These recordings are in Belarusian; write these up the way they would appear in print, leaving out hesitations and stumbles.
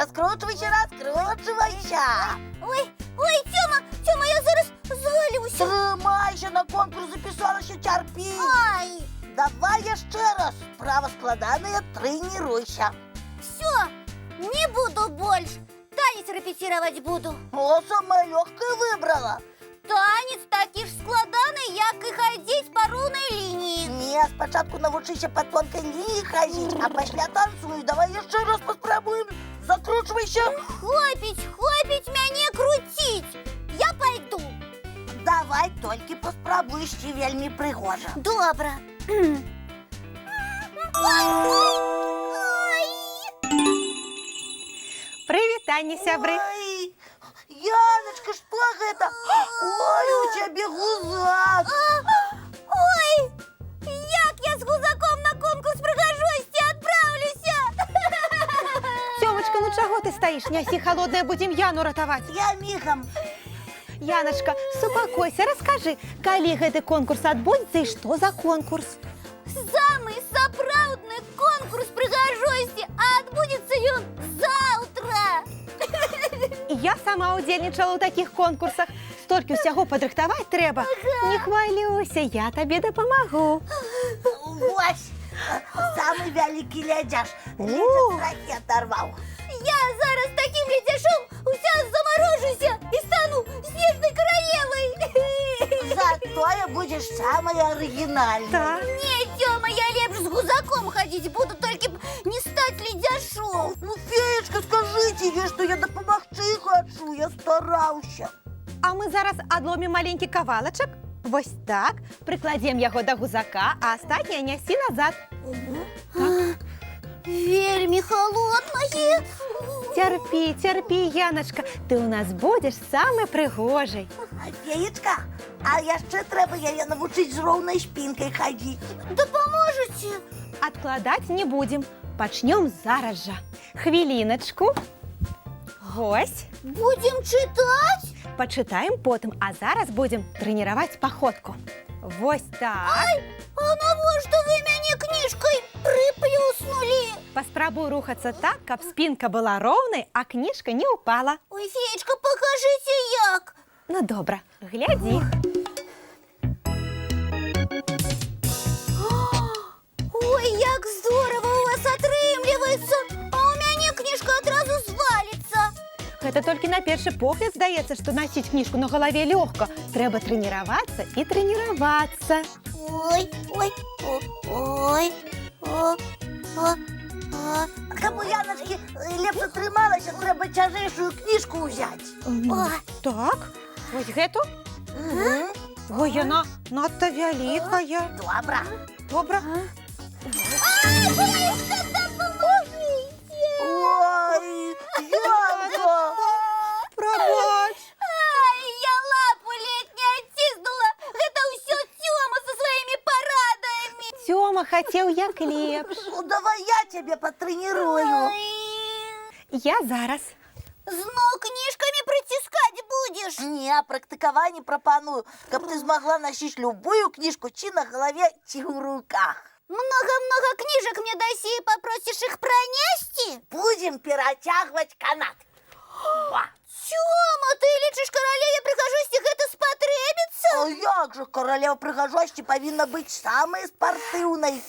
раскручивайся, раскручивайся. Ой, Тёма, я зараз звалюся. Тримайся, на конкурс записалася, терпи. Ай, Давай еще раз. Право складанное, тренируйся. все, не буду больше. Танец репетировать буду. О, самое легкое выбрала. Танец такі ж складаний, як і ходить по ровной линии. Не, спочатку навчися по тонкой линии ходить, а після танцуй. Давай еще раз попробуем. Закручивайся. Хопить мяне крутить. Я пойду. Давай, тільки поспробуй, ще вельми пригожа. Добре. Привітання, сябри. Ой, Яночка, что это? Ой, у тебя гузак. Ой, як я з гузаком на конкурс пригожості відправлюся. Тёмочка, ну чого ти стоїш? Нясі холодное, будем Яну ратовать. Я мигом. Яночка, супокойся, расскажи, коли гэты конкурс адбудзецца і што за конкурс? Самый сапраўдны конкурс пригожості, а адбудзецца ён заўтра. Я сама удзельнічала ў такіх конкурсах. Столькі ўсяго падрыхтаваць трэба. Не хвалюйся, я табе дапамагу. Вось, самый великий ледяш. Ледяш оторвал. Я зараз таким ледяшом уся заморожуся і стану снежной королевой. Зато я будешь самой оригинальной. Так. Не, Тёма, я лепш з гузаком ходить буду, тільки б не стать ледяшом. Ну, феечка, скажите ей, что я допомогти хочу, я старался. А мы зараз адломім маленькі кавалачак. Вось так, прыкладзем яго да гузака, а астатняе нясі назад. Вельмі холоднае. Цярпі, цярпі, Яночка, ты ў нас будзеш самай прыгожай. Феечка, а яшчэ трэба яе навучыць з роўнай спінкай хадзіць. Дапаможаце? Адкладаць не будзем. Пачнём зараз жа. Хвіліначку. Вось. Будем читать? Пачытаем потым, а зараз будзем трэніраваць паходку. Вось так. А навошта вы мяне кніжкай прыплюснули? Паспрабуй рухацца так, каб спінка была роўнай, а кніжка не ўпала. Ой, феечка, покажите як. Ну добра, глядзі. Ой, як здорово у вас атрымліваецца. А у мяне кніжка адразу зваліцца. Гэта толькі на першы погляд здаецца, што насіць кніжку на галаве лёгка. Трэба трэніравацца і трэніравацца. Ой, Каб у Яночкі лепш атрымалася, трэба цяжэйшую кніжку ўзяць. Так, вось гэту? Ой, яна надта вялікая. Добра. Добра. Ой, Янка! Прабач. Ай, я лапу ледь не оттиснула. Это ўсё Тёма со своими парадами. Тёма хацеў як лепш. Ну, давай я тебе потренирую. Я зараз. Зноў книжками притискать будешь? Не, практикование пропоную. Каб ты смогла носить любую книжку, чи на голове, чи в руках. Много-много книжек мне даси и попросишь их пронести? Будем перетягивать канат. Тёма, ты лічыш королеве прыгажосці гэта спатрэбіцца? А як же королева прыгажосці повинна быть самой спортивной.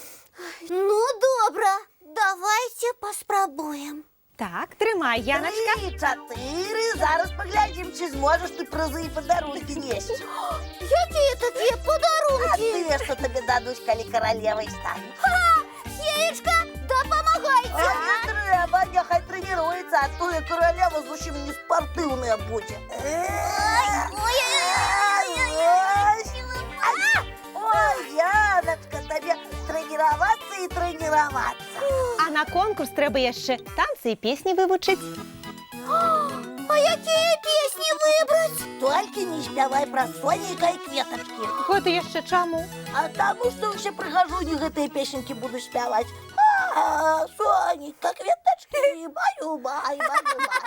Ну, добра, давайте поспробуем. Так, трымай, Яночка. 3, 4, зараз поглядим, чи зможешь ты призы и подарунки нести. Якія такія А подарунки? ты что тебе дадуть, коли королевой станешь? Феечка, допомагайте! Не треба, нехай тренируется, а то и королева зовсім не спортивная будет. Ой, Яночка, тебе тренироваться и тренироваться. А на конкурс трэба яшчэ танцы і песні вывучыць. А якія песні выбраць? Только не спявай про Соника и Кветочки. Гэта яшчэ чаму? А тому, что все прихожуни гэтые песенки буду спявать. Соника, Кветочки, баю-бай, баю-бай.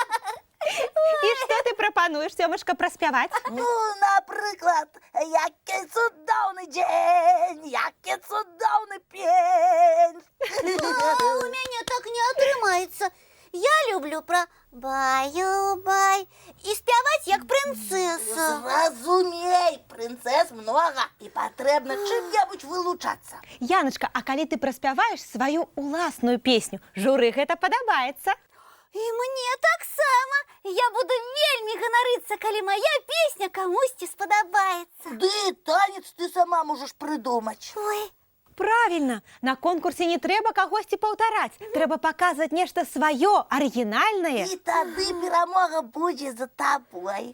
І што ты прапануеш, Тёмачка, праспяваць? Ну, наприклад, який цудовний день, який цудовний пень. У меня так не отрымается. Я люблю про Баю-бай. І спяваць як прынцэса. Зразумей, прынцэс много, і патрэбна чым-небудзь вылучацца. Яночка, а калі ты праспяваеш сваю уласную песню, журы гэта падабаецца. І мне таксама. Я буду вельмі ганарыцца, калі мая песня камусьці спадабаецца. Ды і танец ты сама можаш прыдумаць. Ой, Правильно, на конкурсе не трэба кагосьці паўтараць. Трэба паказваць нешта сваё, арыгінальнае. І тады перамога будзе за табой.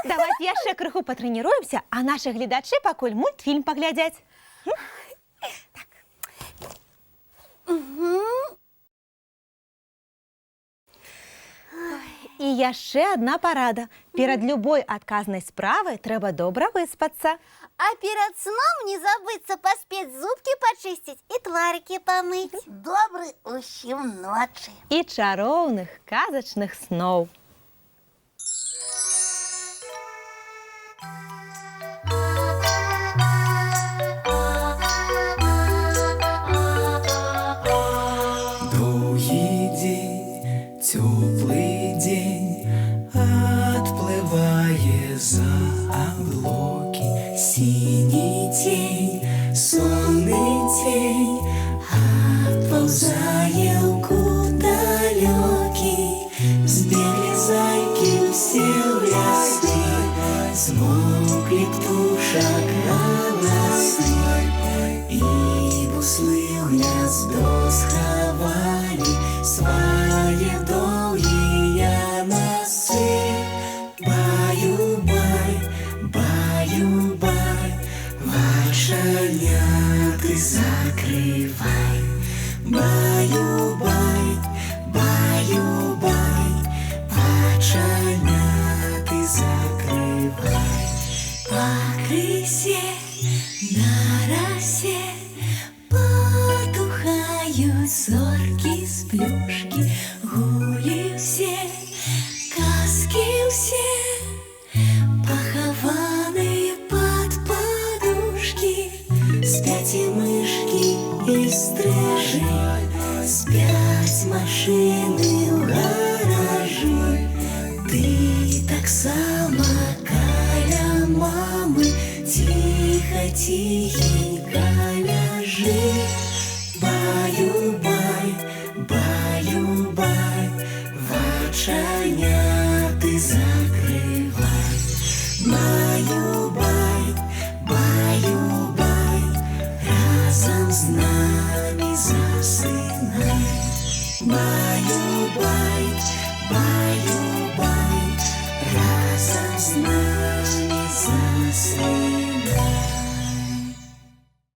Давайте яшчэ крыху патрэніруемся, а нашы гледачы пакуль мультфільм паглядзяць. І яшчэ адна парада. Перад любой адказнай справай трэба добра выспацца. а перад сном не забыцца паспець зубкі пачысціць і тварыкі памыць. Добры усім ночы. І чароўных казачных сноў. Доўгі дзень, цёплы дзень, адплывае за аблокі. Сіні цень, сонны цень, адпаўзае ў кут далёкі. Збеглі зайкі ўсе ў лясы, змоўклі птушак галасы, і буслы ў гняздо схавалі свае доўгія носы. Баю-бай, баю-бай, вачаняты закрывай. Баю-бай, баю-бай, вачаняты закрывай. Пакрысе на расе потухаюць зоркі з плюшкі. Гулі ўсе, казкі ўсе, пахаваныя пад падушкі. Спяць і мышкі, і стрыжы, спяць машыны ў гаражы. Ты таксама каля мамы ціха-ціхенька ляжы. Баю-бай, баю-бай, вачаняты закрывай. Баю-бай, баю-бай, разам з намі засынай. Баю-бай, баю-бай,